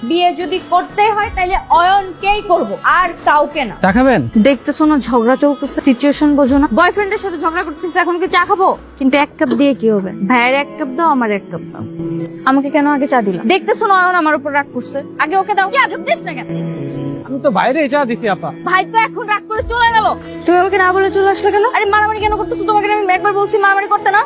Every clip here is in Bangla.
বিয়ে যদি করতে হয় তাহলে অয়নকেই করব, আর কাউকে না। চা খাবেন? দেখতেছো না ঝগড়া চলতেছে, সিচুয়েশন বোঝো না। বয়ফ্রেন্ডের সাথে ঝগড়া করতেছে, এখন কি চা খাবো? কিন্তু এক কাপ দিয়ে কি হবে? ভাইয়ের এক কাপ দাও, আমার এক কাপ দাও। আমাকে কেন আগে চা দিলা? দেখতেছো না অয়ন আমার উপর রাগ করছে, আগে ওকে দাও। কি আজব দিস না কেন? আমি তো বাইরে চা দিছি আপা। ভাই তো এখন রাগ করে চলে গেল, তুমি আমাকে না বলে চলে আসলে কেন? আরে মারামারি কেন করতেছো? তোমাকে আমি একবার বলছি মারামারি করতে না।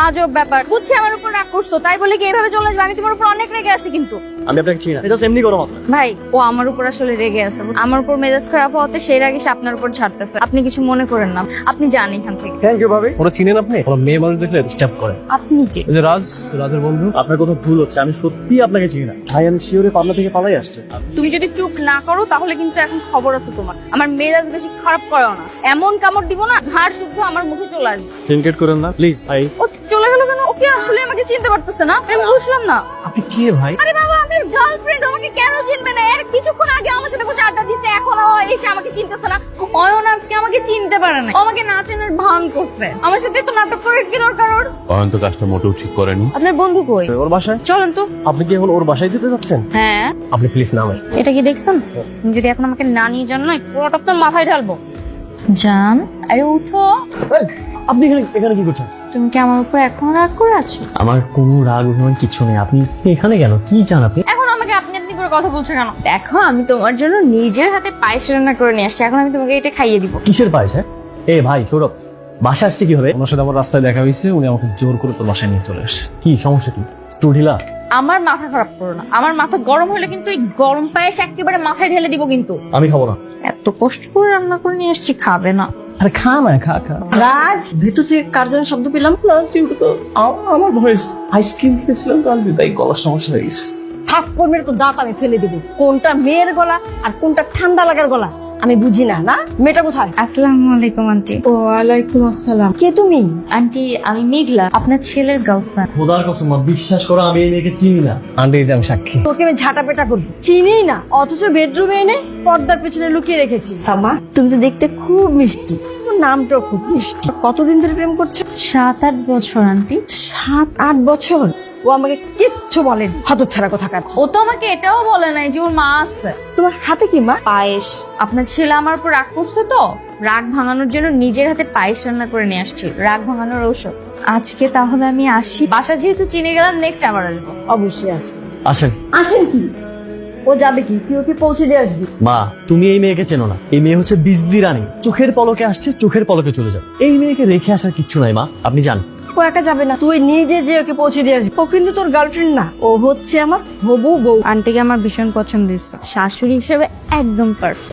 আজব ব্যাপার, বুঝছি আমার উপর রাগ করছো, তাই বলে কি এইভাবে চলে আসবে? আমি তোমার উপর অনেক রেগে আছি কিন্তু। আমি আপনাকে চিনি না, এটা এমনি গরম আছে। ভাই ও আমার উপর আসলে রেগে আছে, আমার উপর মেজাজ খারাপ হওয়াতে সেই রাগে সে আপনার উপর ছাড়তেছে। আপনি কিছু মনে করেন না, আপনি যান এখান থেকে। থ্যাংক ইউ ভাবি। ওরা চিনেন আপনি? ওরা মেয়ে মানুষ দেখলে ডিস্টার্ব করে। আপনি কি? এই যে রাজের বন্ধু। আপনার কোনো ভুল হচ্ছে, আমি সত্যি আপনাকে চিনি না। ভাই আমি শিওরে পাবনা থেকে পালাই আসছে। তুমি যদি চুপ না করো তাহলে কিন্তু এখন খবর আছে তোমার। আমার মেজাজ বেশি খারাপ করো না, এমন কামড় দিব না ঘাড় শুদ্ধ আমার মুখে চলে আসবে। সিনকেট করেন না প্লিজ ভাই। ও চলে গেল কেন? ওকে আসলে আমাকে চিনতে পারতেছে না, আমি বুঝলাম না। আপনি কি ভাই? আরে বাবা, আমি গার্লফ্রেন্ড, আমাকে কেন চিনবে না? এর কিছুক্ষণ আগে আমার সাথে বসে আড্ডা দিতে, এখন ও এসে আমাকে চিনতেছে না। অয়ন আজকে আমাকে চিনতে পারে না, ও আমাকে না চেনার ভান করছে। আমার সাথে তো নাটক করার কি দরকার ওর? অয়ন তো কাজটা মোটেও ঠিক করেনি। আপনার বন্ধু কই? ওর বাসায়। চলেন তো। আপনি কি এখন ওর বাসায় যেতে যাচ্ছেন? হ্যাঁ। আপনি প্লিজ নামেন। এটা কি দেখছেন? তুমি যদি এখন আমাকে না নিয়ে যান না, পুরোটা তো মাথায় ঢালবো। জান, আরে উঠো। আপনি এখানে কি করছেন? তুমি কি আমার উপর এখনো রাগ করে আছো? আমার কোনো রাগ অভিমান কিছু নেই। আপনি এখানে কেন? কি চান আপনি? এখন আমাকে আপনি আপনি করে কথা বলছো কেন? দেখো, আমি তোমার জন্য নিজের হাতে পায়েস রান্না করে নিয়ে আসছি, এখন আমি তোমাকে এটা খাইয়ে দিব। কিসের পায়েস? হ্যাঁ এ ভাই সৌরভ, বাসা আসছে কি হবে? ওনার সাথে আমার রাস্তায় দেখা হয়েছে, উনি আমাকে জোর করে তোর বাসায় নিয়ে চলে আসছে। কি সমস্যা? কি স্টু ঢিলা? আমার মাথা খারাপ করো না, আমার মাথা গরম হলে কিন্তু এই গরম পায়েস একেবারে মাথায় ঢেলে দিব কিন্তু। আমি খাবো না। এত কষ্ট করে রান্না করে নিয়ে এসছি, খাবে না? আরে খা না, খা। রাজ, ভেতর থেকে কার যেন শব্দ পেলাম। না কিন্তু তো আমার ভয়েস। আইসক্রিম খেয়েছিলাম তো আজকে, তাই গলার সমস্যা হয়ে গেছে। থাপ্পড় মেরে তো দাঁত আমি ফেলে দিব। কোনটা মেয়ের গলা আর কোনটা ঠান্ডা লাগার গলা আমি বুঝি না। না, মেয়েটা কোথায়? আসসালামু আলাইকুম আন্টি। ওয়ালাইকুম আসসালাম। কে তুমি? আন্টি, আমি মেঘলা, আপনার ছেলের গার্লফ্রেন্ড। খোদার কসম মা, বিশ্বাস করো আমি এই মেয়েকে চিনি না। আন্টি এই যে আমি সাক্ষী। তোকে আমি ঝাঁটাপেটা করবো, চিনি না, অথচ বেডরুমে এনে পর্দার পেছনে লুকিয়ে রেখেছি। মা, তুমি তো দেখতে খুব মিষ্টি, তোমার নামটাও খুব মিষ্টি। কতদিন ধরে প্রেম করছো? 7-8 বছর আন্টি। 7-8 বছর? ও আমাকে কিচ্ছু বলেনি, হতচ্ছাড়া কোথাকার। ও তো আমাকে এটাও বলে নাই যে ওর মা আসছে। তোমার হাতে কি মা? পায়েস। আপনার ছেলে আমার উপর রাগ করছে তো, রাগ ভাঙানোর জন্য নিজের হাতে পায়েস রান্না করে নিয়ে আসছি, রাগ ভাঙানোর ঔষধ। আজকে তাহলে আমি আসি, বাসা যেহেতু চিনে গেলাম, নেক্সট আবার আসবো। অবশ্যই আসবে। আসেন। আসেন কি? ও যাবে কি? তুই ওকে পৌঁছে দিয়ে আসবি। মা, তুমি এই মেয়েকে চেনো না। এই মেয়ে হচ্ছে বিজলি রানী, চোখের পলকে আসছে, চোখের পলকে চলে যাবে। এই মেয়েকে রেখে আসার কিচ্ছু নাই মা, আপনি যান। ও একা যাবে না, তুই নিজে যে ওকে পৌঁছে দিয়ে আসবি। ও কিন্তু তোর গার্লফ্রেন্ড না, ও হচ্ছে আমার হবু বউ। আন্টিকে আমার ভীষণ পছন্দ হয়েছে, শাশুড়ি হিসেবে একদম পারফেক্ট।